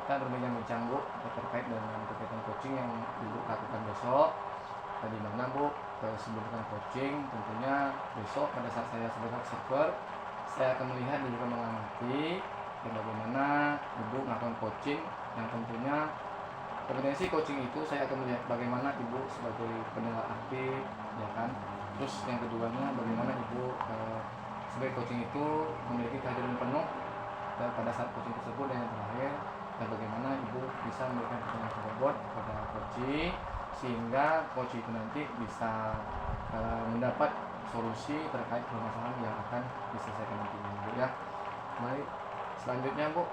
kita berbincang-bincang Bu terkait dengan kegiatan coaching yang Ibu lakukan besok. Di mana Bu, sebelum coaching tentunya besok pada saat saya sebagai observer, saya akan melihat dan juga mengamati bagaimana Ibu melakukan coaching, yang tentunya kompetensi coaching itu saya akan melihat bagaimana Ibu sebagai pendengar aktif, ya kan. Terus yang keduanya bagaimana Ibu sebagai coaching itu memiliki kehadiran penuh pada saat coaching tersebut, dan yang terakhir bagaimana Ibu bisa memberikan pertanyaan bobot kepada coaching sehingga coach itu nanti bisa mendapat solusi terkait permasalahan yang akan diselesaikan nantinya Bu ya. Baik, selanjutnya Bu,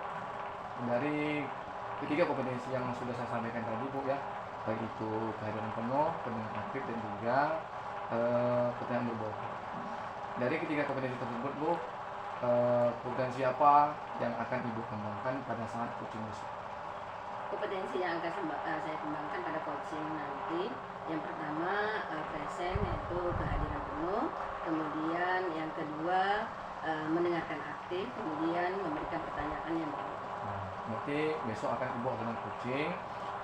dari ketiga kompetensi yang sudah saya sampaikan tadi Bu ya, baik itu kehadiran penuh, pendengar aktif, dan juga pertanyaan berbobot. Dari ketiga kompetensi tersebut Bu, kompetensi apa yang akan Ibu kembangkan pada saat coaching besok? Kompetensi yang akan saya kembangkan pada coaching nanti, yang pertama present, yaitu kehadiran penuh, kemudian yang kedua mendengarkan aktif, kemudian memberikan pertanyaan yang baik. Berarti besok akan Ibu akan coaching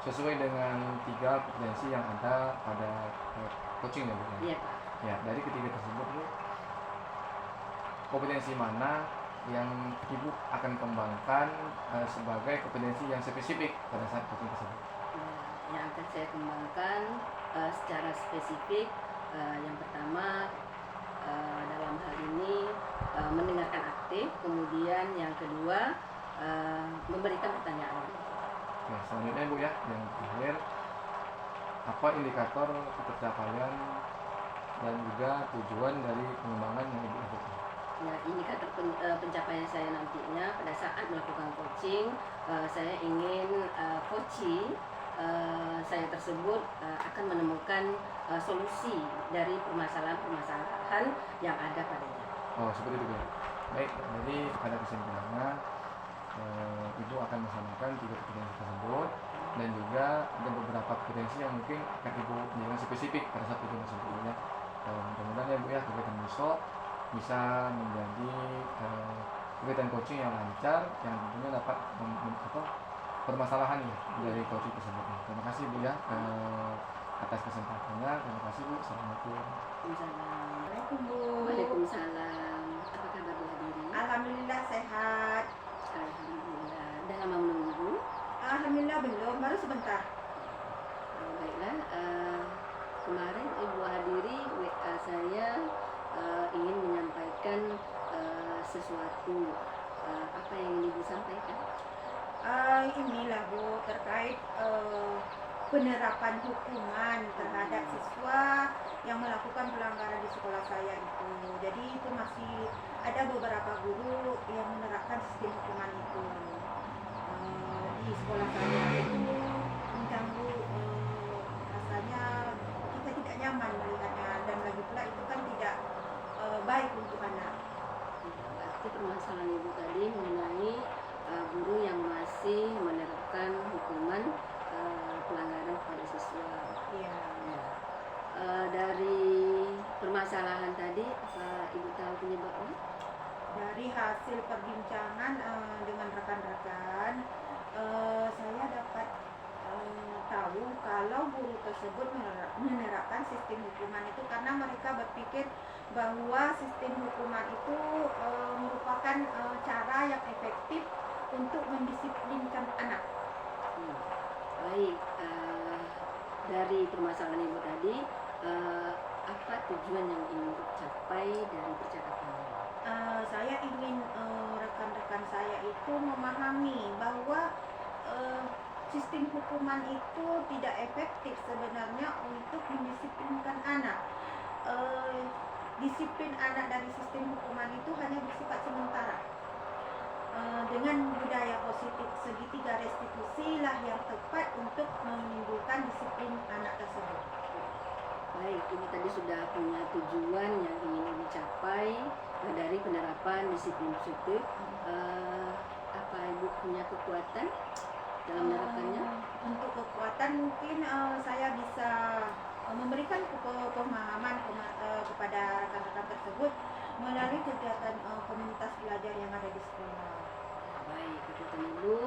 sesuai dengan tiga kompetensi yang ada pada coaching ya Bu? Iya Pak. Ya, dari ketiga tersebut Bu, kompetensi mana yang Ibu akan kembangkan sebagai kompetensi yang spesifik pada saat coaching tersebut? Yang akan saya kembangkan secara spesifik, yang pertama dalam hal ini mendengarkan aktif, kemudian yang kedua memberikan pertanyaan. Nah, selanjutnya Bu ya, yang terakhir, apa indikator pencapaian dan juga tujuan dari pengembangan yang Ibu lakukan? Ya, indikator pencapaian saya nantinya pada saat melakukan coaching, saya ingin coaching saya tersebut akan menemukan solusi dari permasalahan-permasalahan yang ada padanya. Oh, seperti itu ya. Baik, jadi pada kesimpulannya Ibu akan melaksanakan tiga kompetensi tersebut, dan juga ada beberapa kompetensi yang mungkin akan Ibu jadikan spesifik pada saat coaching tersebut ya. Mudah-mudahan ya Bu ya, kegiatan besok bisa menjadi kegiatan coaching yang lancar, yang tentunya dapat permasalahan ya dari coaching tersebut. Terima kasih Bu ya atas kesempatannya. Terima kasih Bu. Assalamualaikum. Waalaikumsalam Bu. Waalaikumsalam. Apa kabar Bu Hadiri? Alhamdulillah sehat. Alhamdulillah. Udah lama menunggu? Alhamdulillah belum, baru sebentar. Baiklah, kemarin Ibu Hadiri WA saya ingin menyampaikan sesuatu. Apa yang ingin Ibu sampaikan? Inilah Bu, terkait penerapan hukuman terhadap siswa yang melakukan pelanggaran di sekolah saya itu. Jadi itu masih ada beberapa guru yang menerapkan sistem hukuman itu di sekolah saya. Itu mengganggu, rasanya kita tidak nyaman melihatnya, dan lagi pula itu kan tidak baik untuk anak. Berarti permasalahan Ibu tadi mengenai guru yang masih menerapkan hukuman pelanggaran pada siswa. Iya. Dari permasalahan tadi, apa Ibu tahu penyebabnya? Dari hasil perbincangan dengan rekan-rekan, saya dapat tahu kalau guru tersebut menerapkan sistem hukuman itu karena mereka berpikir bahwa sistem hukuman itu merupakan cara yang efektif untuk mendisiplinkan anak. Baik, dari permasalahan Ibu tadi, apa tujuan yang ingin dicapai dari percakapan ini? Saya ingin rekan-rekan saya itu memahami bahwa sistem hukuman itu tidak efektif sebenarnya untuk mendisiplinkan anak. Disiplin anak dari sistem hukuman itu hanya bersifat sementara. Dengan budaya positif segitiga restitusi lah yang tepat untuk menimbulkan disiplin anak tersebut. Baik, ini tadi sudah punya tujuan yang ingin dicapai dari penerapan disiplin positif. Apa Ibu punya kekuatan dalam menerapkannya? Untuk kekuatan mungkin saya bisa memberikan pemahaman kepada rekan-rekan tersebut melalui kegiatan komunitas belajar yang ada di sekolah. Baik, Ibu,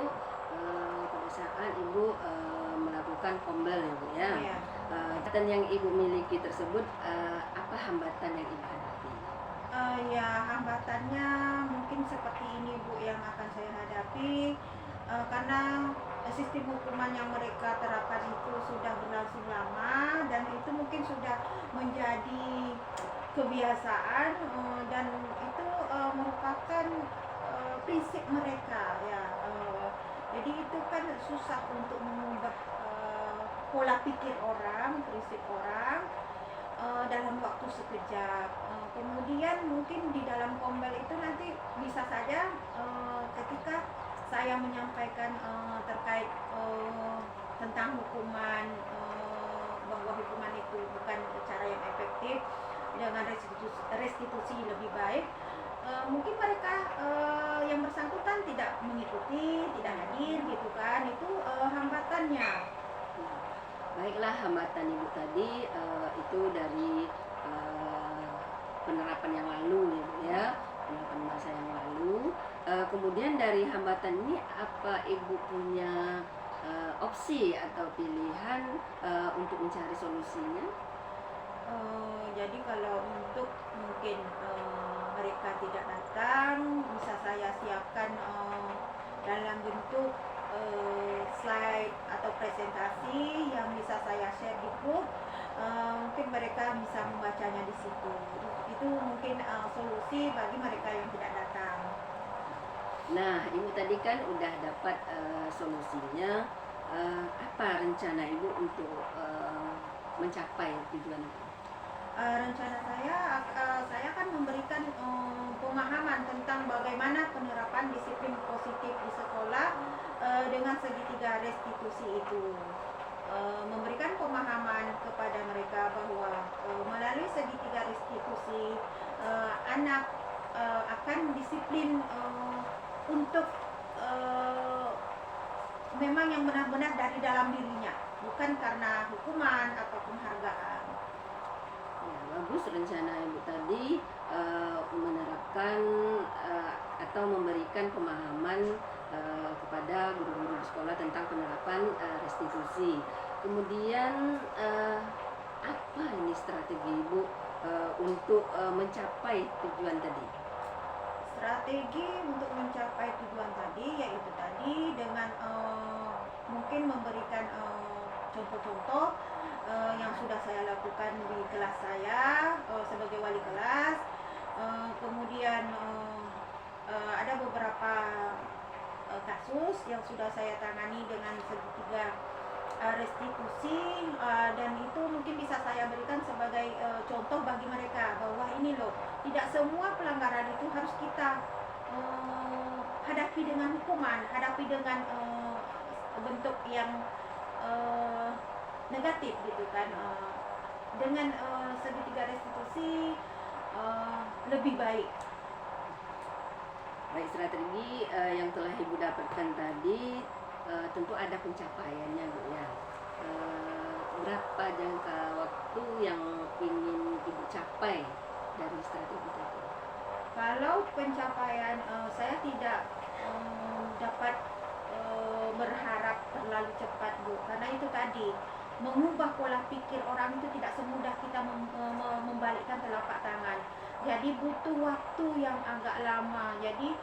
Kombel ya Bu ya. Iya. Hambatan yang Ibu miliki tersebut, apa hambatan yang Ibu hadapi? Ya hambatannya mungkin seperti ini Bu yang akan saya hadapi, karena sistem hukuman yang mereka terapkan itu sudah berlangsung lama dan itu mungkin sudah menjadi kebiasaan, dan itu merupakan prinsip mereka ya. Jadi itu kan susah untuk mengubah pola pikir orang, prinsip orang dalam waktu sekejap. Kemudian mungkin di dalam Kombel itu nanti bisa saja ketika saya menyampaikan terkait tentang hukuman, bahwa hukuman itu bukan cara yang efektif dengan restitusi lebih baik, mungkin mereka yang bersangkutan tidak mengikuti, tidak hadir gitu kan, itu hambatannya. Baiklah, hambatan Ibu tadi itu dari penerapan yang lalu ya Bu ya, penerapan masa yang lalu. Kemudian dari hambatan ini apa Ibu punya opsi atau pilihan untuk mencari solusinya? Jadi kalau untuk mungkin mereka tidak datang, bisa saya siapkan dalam bentuk slide atau presentasi yang bisa saya share di grup. Mungkin mereka bisa membacanya di situ. Itu mungkin solusi bagi mereka yang tidak datang. Nah, Ibu tadi kan udah dapat solusinya. Apa rencana Ibu untuk mencapai tujuan itu? Rencana saya akan memberikan pemahaman tentang bagaimana penerapan disiplin positif di sekolah dengan segitiga restitusi itu. Memberikan pemahaman kepada mereka bahwa melalui segitiga restitusi anak akan disiplin untuk memang yang benar-benar dari dalam dirinya, bukan karena hukuman atau penghargaan. Ya, bagus rencana Ibu tadi menerapkan atau memberikan pemahaman kepada guru-guru di sekolah tentang penerapan restitusi. Kemudian apa ini strategi Ibu untuk mencapai tujuan tadi? Strategi untuk mencapai tujuan tadi yaitu tadi dengan mungkin memberikan contoh-contoh yang sudah saya lakukan di kelas saya sebagai wali kelas. Kemudian ada beberapa kasus yang sudah saya tangani dengan segitiga restitusi, dan itu mungkin bisa saya berikan sebagai contoh bagi mereka bahwa ini loh, tidak semua pelanggaran itu harus kita hadapi dengan hukuman, hadapi dengan bentuk yang negatif gitu kan. Dengan segitiga restitusi lebih baik. Baik, strategi yang telah Ibu dapatkan tadi tentu ada pencapaiannya Bu ya. Berapa jangka waktu yang ingin Ibu capai dari strategi tadi? Kalau pencapaian saya tidak dapat berharap terlalu cepat Bu, karena itu tadi mengubah pola pikir orang itu tidak semudah kita membalikkan telapak tangan. Jadi butuh waktu yang agak lama. Jadi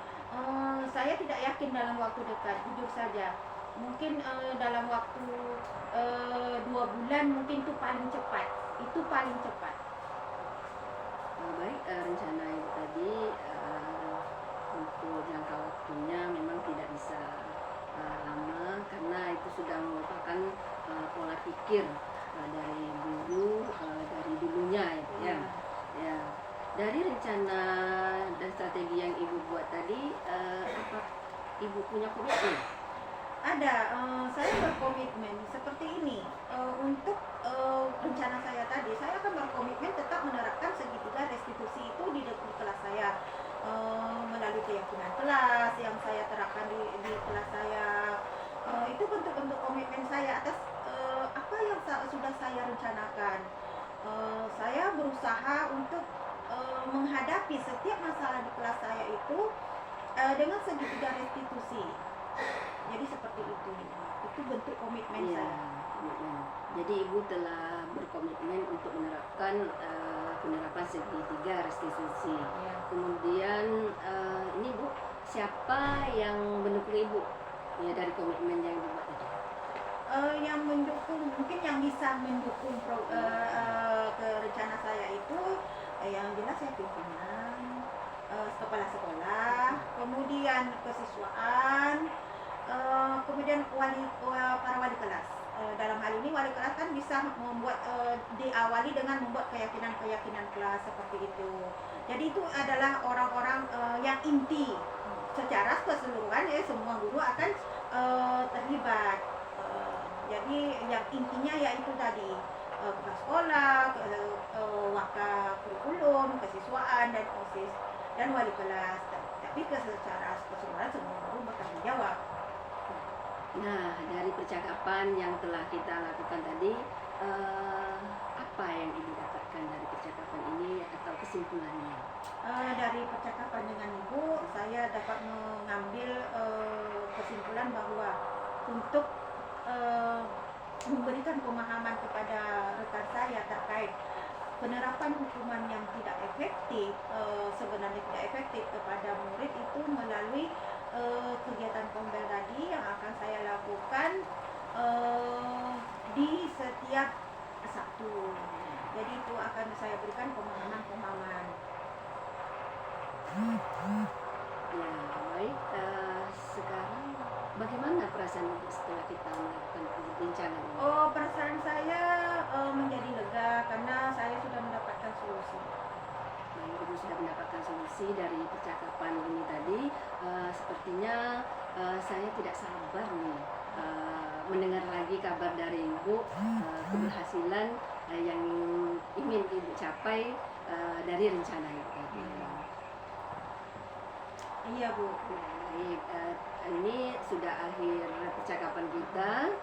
saya tidak yakin dalam waktu dekat, jujur saja. Mungkin dalam waktu 2 bulan mungkin itu paling cepat. Itu paling cepat. Baik, rencana Ibu tadi untuk jangka waktunya memang tidak bisa lama karena itu sudah merupakan pola pikir dari guru dari dulunya ya. Ya. Dari rencana dan strategi yang Ibu buat tadi, apa Ibu punya komitmen? Ada, saya berkomitmen seperti ini. Untuk rencana saya tadi, saya akan berkomitmen tetap menerapkan segitiga restitusi itu di kelas saya, melalui keyakinan kelas yang saya terapkan di kelas saya. Itu bentuk-bentuk komitmen saya atas apa yang sudah saya rencanakan. Saya berusaha untuk menghadapi setiap masalah di kelas saya itu dengan segitiga restitusi. Jadi seperti itu bentuk komitmen Ya, saya. berkomitmen. Jadi Ibu telah berkomitmen untuk menerapkan penerapan segitiga restitusi. Ya. Kemudian ini Bu, siapa yang mendukung Ibu ya dari komitmen yang dibuat tadi? Yang mendukung, mungkin yang bisa mendukung ke rencana saya itu yang jelas ya pimpinan, kepala sekolah, kemudian kesiswaan, kemudian para wali kelas. Dalam hal ini wali kelas kan bisa membuat diawali dengan membuat keyakinan kelas seperti itu. Jadi itu adalah orang-orang yang inti. Secara keseluruhan ya semua guru akan terlibat. Jadi yang intinya yaitu tadi kepala sekolah, waka kurikulum, kesiswaan dan OSIS dan wali kelas. Tapi secara keseluruhan semua guru bertanggung jawab. Nah, dari percakapan yang telah kita lakukan tadi, apa yang Ibu dapatkan dari percakapan ini atau kesimpulannya? Dari percakapan dengan Ibu, saya dapat mengambil kesimpulan bahwa untuk memberikan pemahaman kepada rekan saya terkait penerapan hukuman yang tidak efektif, sebenarnya tidak efektif kepada murid itu melalui kegiatan Kombel tadi yang akan saya lakukan di setiap Sabtu. Jadi itu akan saya berikan pemahaman-pemahaman. Ya, baik. Sekarang bagaimana perasaan Ibu setelah kita melakukan perbincangan ini? Oh, perasaan saya menjadi lega karena saya sudah mendapatkan solusi. Baik, Ibu sudah mendapatkan solusi dari percakapan ini tadi. Sepertinya saya tidak sabar nih mendengar lagi kabar dari Ibu keberhasilan yang ingin Ibu capai dari rencana itu tadi. Iya, Bu. Baik, ini sudah akhir percakapan kita.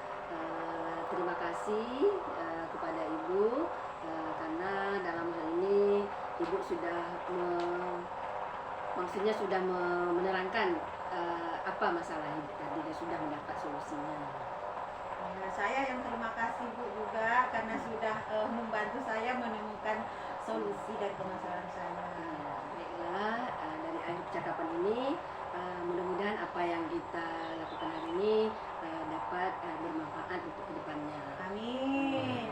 Terima kasih kepada Ibu karena dalam hal ini Ibu sudah maksudnya sudah menerangkan apa masalah Ibu tadi dan sudah mendapat solusinya. Ya, saya yang terima kasih Bu juga karena sudah membantu saya menemukan solusi dari permasalahan saya. Baiklah, dari akhir percakapan ini mudah-mudahan apa yang kita lakukan hari ini dapat bermanfaat untuk kedepannya. Amin.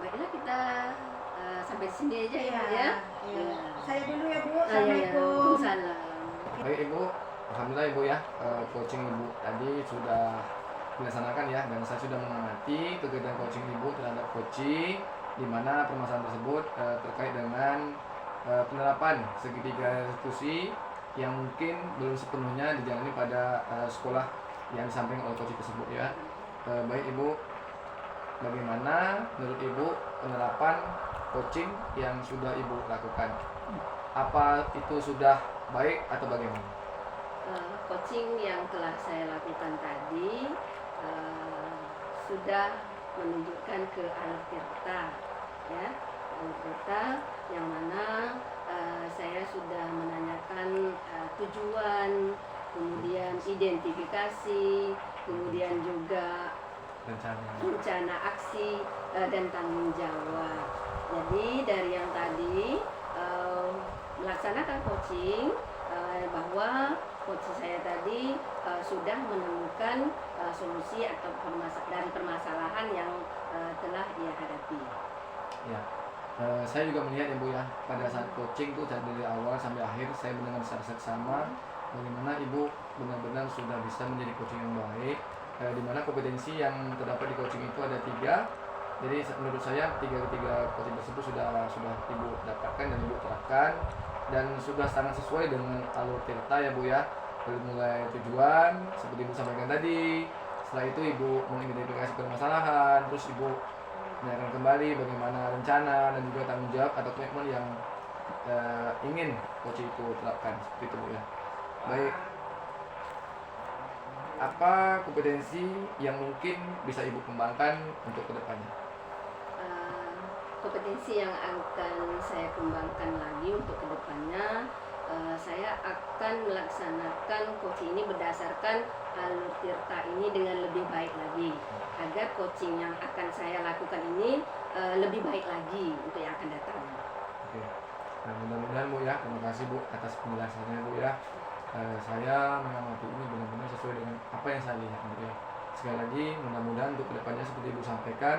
Baiklah, kita sampai di sini aja ya, Bu, ya. Iya. Ya. Saya dulu ya Bu. Ya. Assalamualaikum. Waalaikumsalam. Baik Ibu, alhamdulillah Ibu ya, coaching Ibu tadi sudah dilaksanakan ya, dan saya sudah mengamati kegiatan coaching Ibu terhadap coaching di mana permasalahan tersebut terkait dengan penerapan segitiga restitusi yang mungkin belum sepenuhnya dijalani pada sekolah yang disampaikan oleh coaching tersebut ya. Baik Ibu, bagaimana menurut Ibu penerapan coaching yang sudah Ibu lakukan? Apa itu sudah baik atau bagaimana? Coaching yang telah saya lakukan tadi sudah menunjukkan ke alur tirta, ya, alur tirta yang mana saya sudah menanyakan tujuan, kemudian identifikasi, kemudian juga rencana aksi dan tanggung jawab. Jadi dari yang tadi melaksanakan coaching bahwa coach saya tadi sudah menemukan solusi atau dari permasalahan yang telah ia hadapi. Ya, saya juga melihat ya Bu ya, pada saat coaching tuh dari awal sampai akhir saya mendengar secara seksama bagaimana Ibu benar-benar sudah bisa menjadi coaching yang baik, di mana kompetensi yang terdapat di coaching itu ada 3. Jadi menurut saya tiga coaching tersebut sudah Ibu dapatkan dan Ibu terapkan dan sudah sangat sesuai dengan alur tirta ya Bu ya. Dari mulai tujuan seperti Ibu sampaikan tadi, setelah itu Ibu mengidentifikasi permasalahan, terus Ibu menanyakan kembali bagaimana rencana dan juga tanggung jawab atau komitmen yang ingin coach itu terapkan seperti itu Bu ya. Baik, apa kompetensi yang mungkin bisa Ibu kembangkan untuk kedepannya? Kompetensi yang akan saya kembangkan lagi untuk kedepannya saya akan melaksanakan coaching ini berdasarkan alur tirta ini dengan lebih baik lagi, agar coaching yang akan saya lakukan ini lebih baik lagi untuk yang akan datang. Oke. Nah, mudah-mudahan Bu ya, terima kasih Bu atas penjelasannya Bu ya. Saya mengamati ini benar-benar sesuai dengan apa yang saya lihat Bu ya. Sekali lagi mudah-mudahan untuk kedepannya seperti Ibu sampaikan,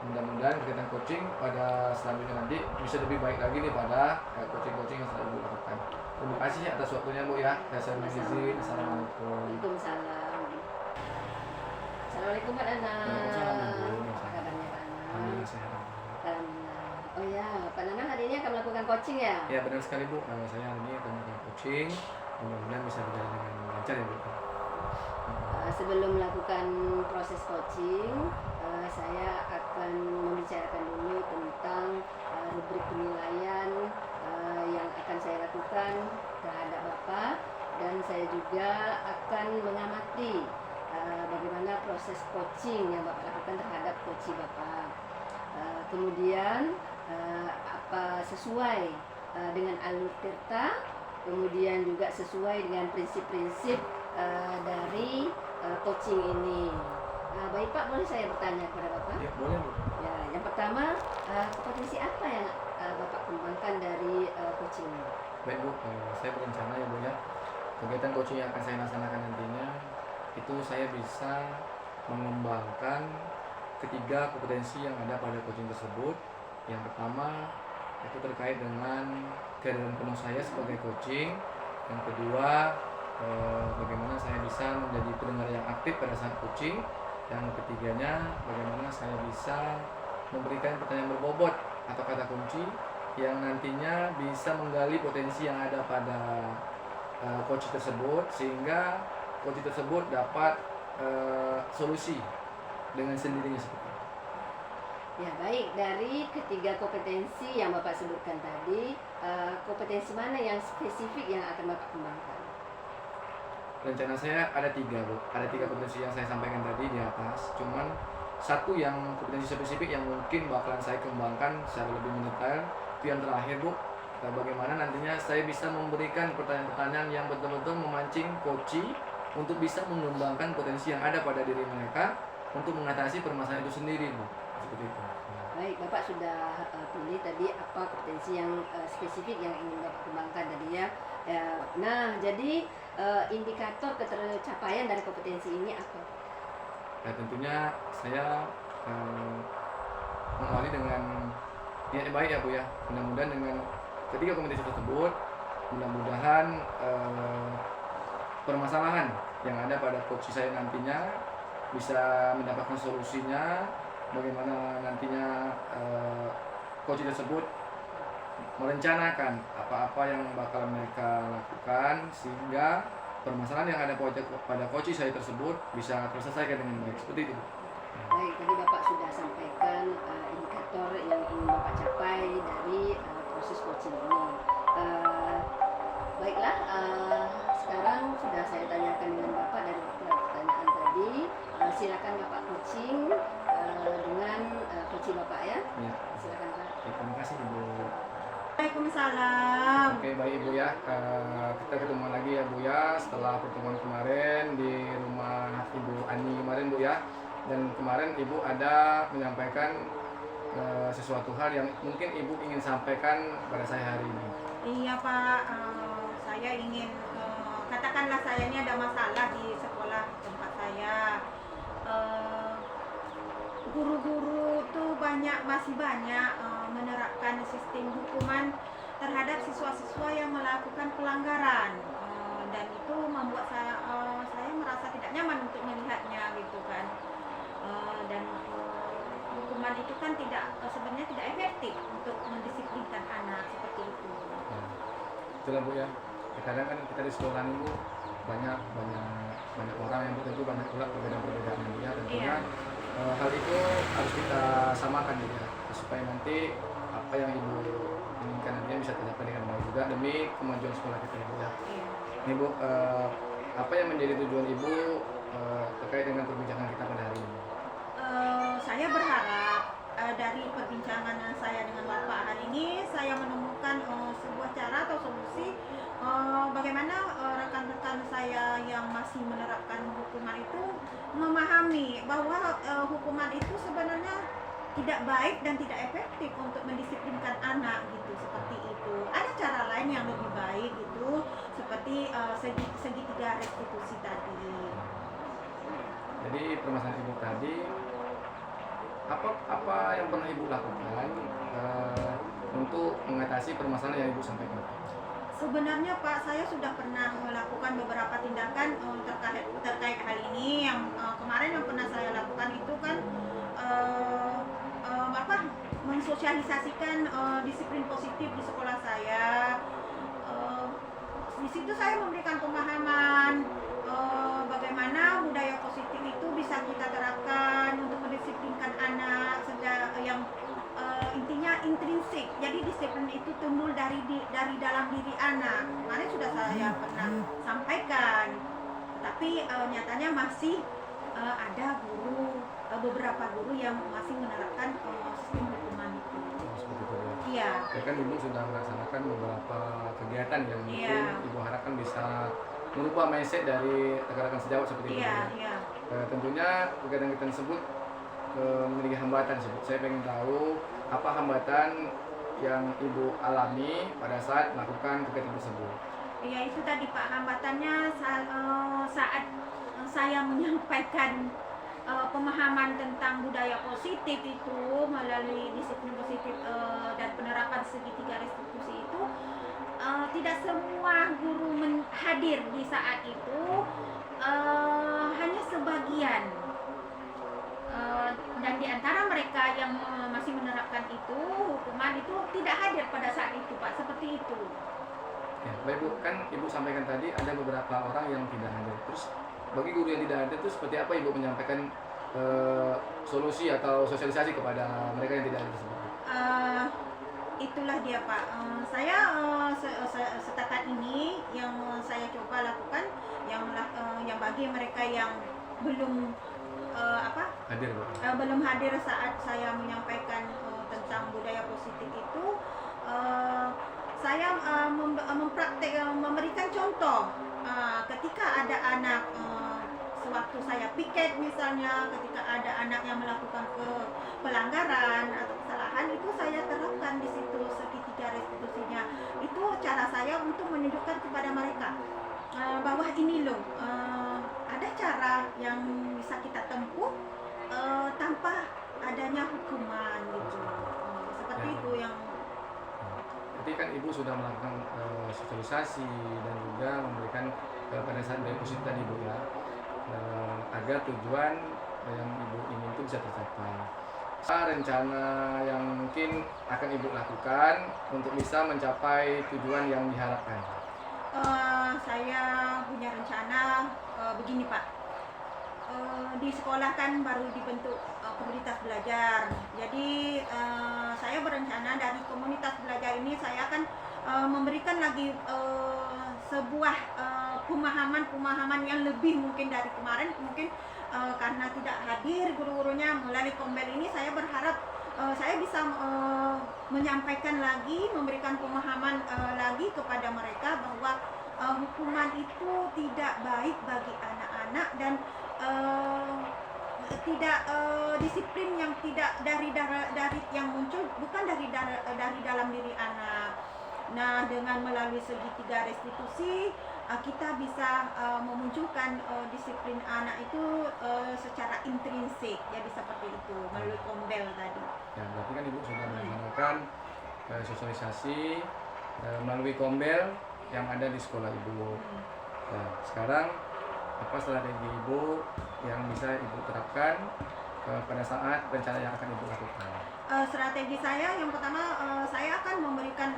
mudah-mudahan kegiatan coaching pada selanjutnya nanti bisa lebih baik lagi nih pada coaching-coaching yang sudah Ibu lakukan. Terima kasih atas waktunya Bu ya. Saya mohon izin. Assalamualaikum. Waalaikumsalam. Assalamualaikum Pak Nanang. Waalaikumsalam, Ibu. Apa kabarnya Pak Nanang? Alhamdulillah sehat. Alhamdulillah. Oh ya, Pak Nanang hari ini akan melakukan coaching ya? Ya benar sekali Bu. Saya hari ini akan melakukan coaching. Mudah-mudahan bisa berjalan dengan lancar ya Bu. Sebelum melakukan proses coaching, saya akan membicarakan dulu tentang rubrik penilaian yang akan saya lakukan terhadap Bapak, dan saya juga akan mengamati bagaimana proses coaching yang Bapak lakukan terhadap coaching Bapak. Kemudian apa sesuai dengan alur tirta, kemudian juga sesuai dengan prinsip-prinsip dari coaching ini. Baik Pak, boleh saya bertanya kepada Bapak? Ya boleh Bu. Ya, yang pertama, kompetensi apa yang Bapak kembangkan dari coaching ini? Baik Bu, saya berencana ya Bu ya, kegiatan coaching yang akan saya laksanakan nantinya itu saya bisa mengembangkan ketiga kompetensi yang ada pada coaching tersebut. Yang pertama itu terkait dengan kehadiran penuh saya sebagai coaching. Yang kedua, bagaimana saya bisa menjadi pendengar yang aktif pada saat coaching. Yang ketiganya, bagaimana saya bisa memberikan pertanyaan berbobot atau kata kunci yang nantinya bisa menggali potensi yang ada pada coach tersebut, sehingga coach tersebut dapat solusi dengan sendirinya seperti itu. Ya baik, dari ketiga kompetensi yang Bapak sebutkan tadi, kompetensi mana yang spesifik yang akan Bapak kembangkan? Rencana saya ada tiga Bu, ada tiga kompetensi yang saya sampaikan tadi di atas. Cuman satu yang kompetensi spesifik yang mungkin bakalan saya kembangkan secara lebih mendetail itu yang terakhir Bu. Bagaimana nantinya saya bisa memberikan pertanyaan-pertanyaan yang betul-betul memancing coach untuk bisa mengembangkan potensi yang ada pada diri mereka untuk mengatasi permasalahan itu sendiri Bu. Seperti itu. Baik, Bapak sudah pilih tadi apa kompetensi yang spesifik yang ingin Bapak kembangkan tadi ya. Nah, jadi indikator ketercapaian dari kompetensi ini apa? Ya tentunya saya mengawali dengan niat yang baik ya Bu ya. Mudah-mudahan dengan ketiga kompetensi tersebut, mudah-mudahan permasalahan yang ada pada coach saya nantinya bisa mendapatkan solusinya. Bagaimana nantinya coach tersebut merencanakan apa-apa yang bakal mereka lakukan sehingga permasalahan yang ada pada coach saya tersebut bisa terselesaikan dengan baik. Seperti itu. Baik, tadi Bapak sudah sampaikan indikator yang ingin Bapak capai dari proses coaching ini. Baiklah, sekarang sudah saya tanyakan dengan Bapak dari pertanyaan tadi. Silakan Bapak coaching dengan coaching Bapak ya. Ya. Silakan Pak. Oke, terima kasih Ibu. Waalaikumsalam. Oke baik Ibu ya, kita ketemu lagi ya Bu ya setelah pertemuan kemarin di rumah Ibu Ani kemarin Bu ya. Dan kemarin Ibu ada menyampaikan sesuatu hal yang mungkin Ibu ingin sampaikan pada saya hari ini. Iya Pak, saya ingin katakanlah saya ini ada masalah di sekolah tempat saya. Guru-guru tuh masih banyak menerapkan sistem hukuman terhadap siswa-siswa yang melakukan pelanggaran, dan itu membuat saya merasa tidak nyaman untuk melihatnya gitu kan. Dan hukuman itu kan sebenarnya tidak efektif untuk mendisiplinkan anak seperti itu. Nah, itulah Bu ya. Kadang kan kita di sekolah ini Bu banyak orang yang tentu banyak pula perbedaan-perbedaan yang dia tentunya. Iya. Hal itu harus kita samakan juga supaya nanti apa yang Ibu inginkan nantinya bisa tercapai dengan baik juga demi kemajuan sekolah kita ya Bu ya. Iya. Ini Bu, apa yang menjadi tujuan Ibu terkait dengan perbincangan kita pada hari ini? Saya berharap dari perbincangan saya dengan Bapak hari ini saya menemukan sebuah cara atau solusi bagaimana rekan-rekan saya yang masih menerapkan hukuman itu memahami bahwa hukuman itu sebenarnya tidak baik dan tidak efektif untuk mendisiplinkan anak gitu, seperti itu. Ada cara lain yang lebih baik gitu, seperti segitiga restitusi tadi. Jadi permasalahan ibu tadi, apa yang pernah ibu lakukan untuk mengatasi permasalahan yang ibu sampaikan? Sebenarnya Pak, saya sudah pernah melakukan beberapa tindakan terkait hal ini. Yang kemarin yang pernah saya lakukan itu kan mensosialisasikan disiplin positif di sekolah saya. Di situ saya memberikan pemahaman bagaimana budaya positif itu bisa kita terapkan untuk mendisiplinkan anak yang intinya intrinsik. Jadi disiplin itu tumbuh dari dalam diri anak. Kemarin sudah saya pernah sampaikan, tapi nyatanya masih ada beberapa guru yang masih menerapkan sistem hukuman itu. Seperti itu ya. Iya. Ya kan ibu sudah melaksanakan beberapa kegiatan yang mungkin Iya. ibu harapkan bisa merubah mindset dari rekan-rekan sejawat seperti itu. Iya, Ya. iya. Tentunya kegiatan-kegiatan tersebut memiliki hambatan tersebut. Saya ingin tahu apa hambatan yang ibu alami pada saat melakukan kegiatan tersebut. Iya, itu tadi Pak, hambatannya saat saya menyampaikan pemahaman tentang budaya positif itu melalui disiplin positif dan penerapan segitiga restitusi itu, tidak semua guru hadir di saat itu, hanya sebagian. Dan di antara mereka yang masih menerapkan itu, hukuman itu tidak hadir pada saat itu Pak, seperti itu. Ya, baik Bu, kan ibu sampaikan tadi ada beberapa orang yang tidak hadir. Terus bagi guru yang tidak hadir itu seperti apa ibu menyampaikan solusi atau sosialisasi kepada mereka yang tidak hadir tersebut? Itulah dia Pak. Saya setakat ini yang saya coba lakukan, yang bagi mereka yang belum Hadir Bu. belum hadir saat saya menyampaikan tentang budaya positif itu, saya memberikan contoh ketika ada anak sewaktu saya piket misalnya, ketika ada anak yang melakukan pelanggaran atau kesalahan, itu saya terapkan di situ segitiga restitusinya. Itu cara saya untuk menunjukkan kepada mereka bahwa ini loh, ada cara yang bisa kita tempuh tanpa adanya hukuman gitu. Seperti itu yang. Jadi kan ibu sudah melakukan sosialisasi dan juga memberikan pada saat dari positif tadi Bu ya, agar tujuan yang ibu ingin itu bisa tercapai. Rencana yang mungkin akan ibu lakukan untuk bisa mencapai tujuan yang diharapkan. Saya punya rencana begini Pak. Di sekolah kan baru dibentuk komunitas belajar. Jadi saya berencana dari komunitas belajar ini saya akan memberikan lagi sebuah pemahaman yang lebih mungkin dari kemarin. Mungkin karena tidak hadir guru-gurunya melalui Kombel ini, saya berharap saya bisa menyampaikan lagi, memberikan pemahaman lagi kepada mereka bahwa hukuman itu tidak baik bagi anak-anak dan tidak disiplin yang tidak dari yang muncul bukan dari dalam diri anak. Nah, dengan melalui segitiga restitusi kita bisa memunculkan disiplin anak itu secara intrinsik. Jadi seperti itu melalui Kombel tadi. Ya, berarti kan ibu sudah melaksanakan sosialisasi melalui Kombel yang ada di sekolah ibu. Nah, sekarang apa strategi ibu yang bisa ibu terapkan pada saat rencana yang akan ibu lakukan? Strategi saya yang pertama, saya akan memberikan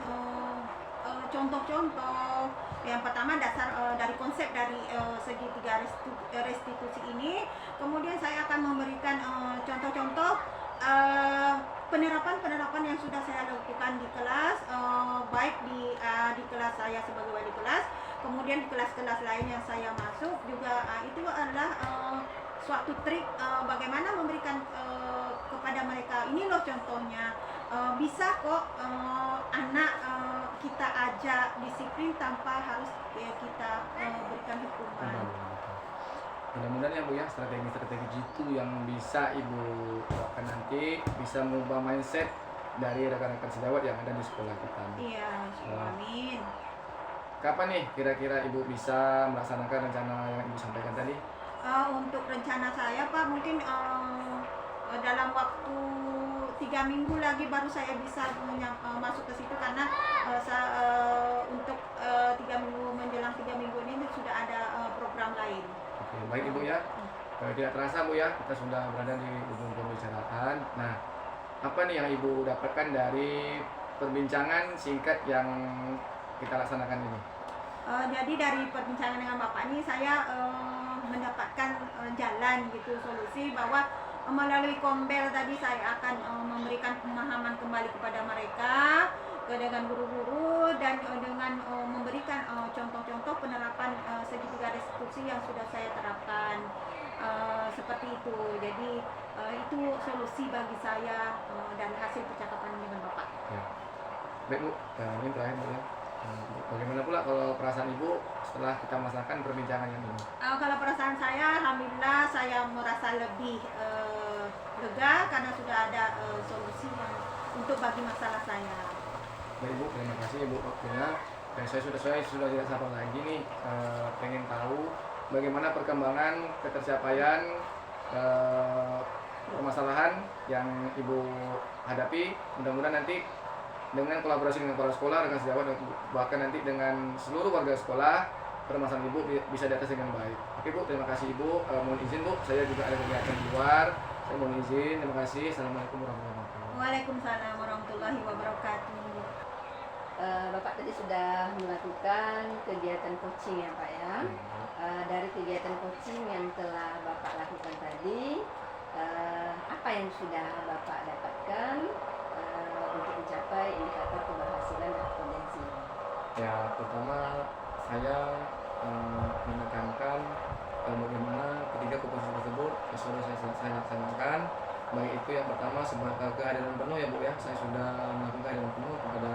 contoh-contoh. Yang pertama dasar dari konsep dari segitiga restitusi ini. Kemudian saya akan memberikan contoh-contoh penerapan yang sudah saya lakukan di kelas, baik di kelas saya sebagai wali kelas, kemudian di kelas-kelas lain yang saya masuk juga. Itu adalah suatu trik bagaimana memberikan kepada mereka, ini loh contohnya, bisa kok anak kita ajak disiplin tanpa harus kita berikan hukuman. Mudah-mudahan ya Bu ya, strategi-strategi jitu yang bisa Ibu terapkan nanti bisa mengubah mindset dari rekan-rekan sejawat yang ada di sekolah kita. Iya, amin. Kapan nih kira-kira Ibu bisa melaksanakan rencana yang Ibu sampaikan tadi? Untuk rencana saya Pak, mungkin dalam waktu 3 minggu lagi baru saya bisa masuk ke situ, karena untuk 3 minggu menjelang 3 minggu ini sudah ada program lain. Oke, baik Ibu ya. Tidak terasa Bu ya, kita sudah berada di ujung pembicaraan. Nah, apa nih yang Ibu dapatkan dari perbincangan singkat yang kita laksanakan ini? Jadi dari perbincangan dengan Bapak ini saya mendapatkan jalan gitu, solusi bahwa melalui Kombel tadi saya akan memberikan pemahaman kembali kepada mereka, dengan guru-guru, dan dengan memberikan contoh-contoh penerapan segitiga restitusi yang sudah saya terapkan, seperti itu. Jadi itu solusi bagi saya dan hasil percakapan dengan Bapak. Ya. Baik Bu, ini terakhir Bu ya. Bagaimana pula kalau perasaan Ibu setelah kita melaksanakan perbincangan yang ini? Kalau perasaan saya, alhamdulillah saya merasa lebih lega karena sudah ada solusi untuk bagi masalah saya. Baik Bu, terima kasih Ibu waktunya. Dan saya sudah tidak sabar lagi nih, pengen tahu bagaimana perkembangan ketercapaian permasalahan yang Ibu hadapi. Mudah-mudahan nanti dengan kolaborasi dengan kepala sekolah, rekan sejawat, dan bahkan nanti dengan seluruh warga sekolah, permasalahan Ibu bisa diatasi dengan baik. Oke Bu, terima kasih Ibu. Mohon izin Bu, saya juga ada kegiatan di luar. Saya mohon izin. Terima kasih. Assalamualaikum warahmatullahi wabarakatuh. Waalaikumsalam warahmatullahi wabarakatuh. Bapak tadi sudah melakukan kegiatan coaching ya Pak ya. Dari kegiatan coaching yang telah Bapak lakukan tadi, apa yang sudah Bapak dapatkan untuk mencapai indikator keberhasilan dan potensi? Ya, pertama saya menekankan bagaimana ketiga komposisi tersebut sudah saya laksanakan. Baik itu yang pertama sebagai kehadiran penuh ya Bu ya, saya sudah melakukan kehadiran penuh kepada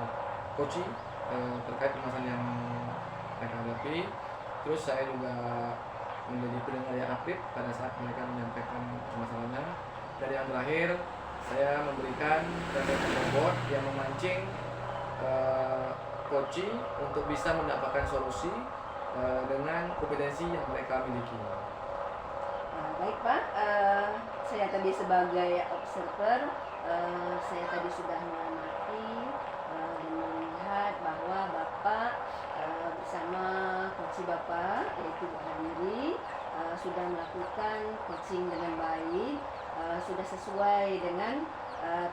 coaching terkait permasalahan yang mereka hadapi. Terus saya juga menjadi pendengar yang aktif pada saat mereka menyampaikan permasalahannya. Dan yang terakhir, saya memberikan teknik robot yang memancing coaching untuk bisa mendapatkan solusi dengan kompetensi yang mereka miliki. Baik Pak, saya tadi sebagai observer, saya tadi sudah mengamati dan melihat bahwa Bapak bersama coach Bapak, yaitu Bu Hadiri, sudah melakukan coaching dengan baik, sudah sesuai dengan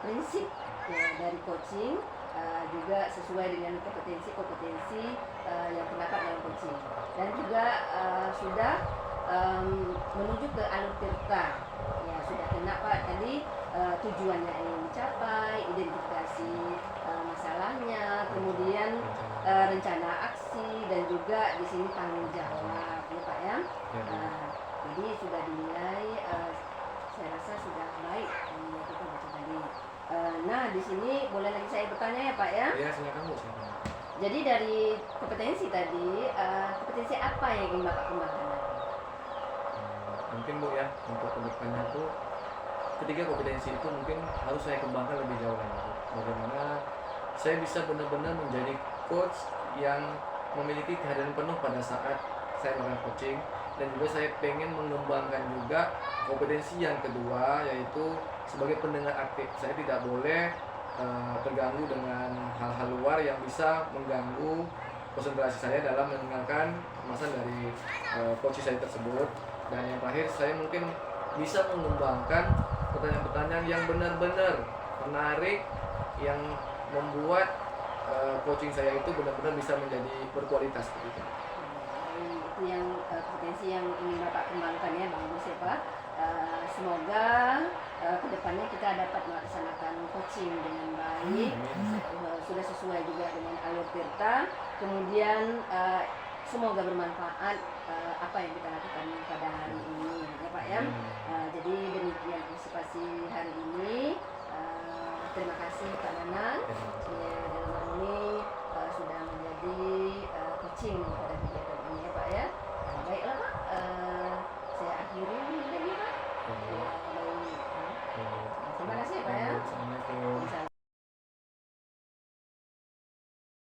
prinsip dari coaching, juga sesuai dengan kompetensi-kompetensi yang terdapat dalam coaching, dan juga sudah menuju ke alur tirta. Ya, sudah kena Pak tadi tujuannya ingin dicapai, identifikasi masalahnya, kemudian rencana aksi, dan juga di sini tanggung jawab ya Pak ya. Jadi sudah dinilai, saya rasa sudah baik yang kita baca tadi. Nah, di sini boleh lagi saya bertanya ya Pak ya? Ya, silakan Bu. Silakan. Jadi dari kompetensi tadi, kompetensi apa yang ingin Bapak kembangkan? Mungkin Bu ya, untuk kedepannya tuh ketiga kompetensi itu mungkin harus saya kembangkan lebih jauh lagi Bu. Bagaimana saya bisa benar-benar menjadi coach yang memiliki kehadiran penuh pada saat saya melakukan coaching, dan juga saya pengen mengembangkan juga kompetensi yang kedua, yaitu sebagai pendengar aktif. Saya tidak boleh terganggu dengan hal-hal luar yang bisa mengganggu konsentrasi saya dalam mendengarkan kemasan dari coach saya tersebut. Dan yang terakhir, saya mungkin bisa mengembangkan pertanyaan-pertanyaan yang benar-benar menarik, yang membuat coaching saya itu benar-benar bisa menjadi berkualitas begitu. Itu yang kompetensi yang ingin Bapak kembangkan ya, bagus ya Pak. Semoga kedepannya kita dapat melaksanakan coaching dengan baik, sudah sesuai juga dengan alur tirta. Kemudian semoga bermanfaat apa yang kita lakukan pada hari ini ya Pak ya. Jadi demikian partisipasi hari ini. Terima kasih Pak Nanang. Ya, dalam hal ini sudah di coaching pada kegiatan